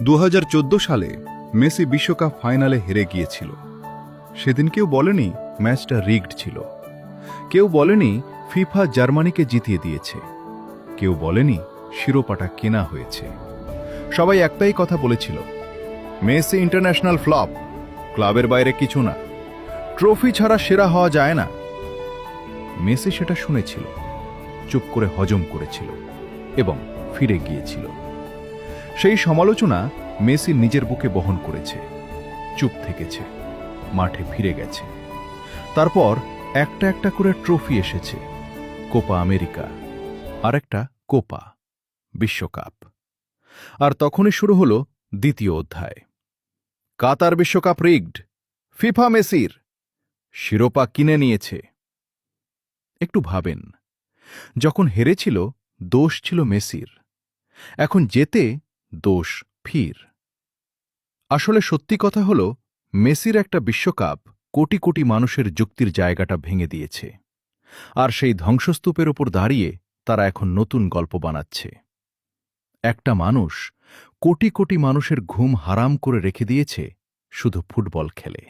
2014 সালে মেসি বিশ্বকাপ ফাইনালে হেরে গিয়েছিল। সেদিন কেউ বলেনি ম্যাচটা রিগড ছিল, কেউ বলেনি ফিফা জার্মানিকে জিতিয়ে দিয়েছে, কেউ বলেনি শিরোপাটা কেনা হয়েছে। সবাই একটাই কথা বলেছিল, মেসি ইন্টারন্যাশনাল ফ্লপ, ক্লাবের বাইরে কিছু না, ট্রফি ছাড়া সেরা হওয়া যায় না। মেসি সেটা শুনেছিল, চুপ করে হজম করেছিল এবং ফিরে গিয়েছিল। সেই সমালোচনা মেসি নিজের বুকে বহন করেছে, চুপ থেকেছে, মাঠে ফিরে গেছে। তারপর একটা একটা করে ট্রফি এসেছে, কোপা আমেরিকা, আর একটা কোপা বিশ্বকাপ। আর তখনই শুরু হলো দ্বিতীয় অধ্যায়। কাতার বিশ্বকাপ রিগড, ফিফা মেসির, শিরোপা কিনে নিয়েছে। একটু ভাবেন, যখন হেরেছিল দোষ ছিল মেসির, এখন জেতে দোষ ফির। আসলে সত্যি কথা হলো, মেসির একটা বিশ্বকাপ কোটি কোটি মানুষের যুক্তির জায়গাটা ভেঙে দিয়েছে। আর সেই ধ্বংসস্তূপের ওপর দাঁড়িয়ে তারা এখন নতুন গল্প বানাচ্ছে। একটা মানুষ কোটি কোটি মানুষের ঘুম হারাম করে রেখে দিয়েছে শুধু ফুটবল খেলে।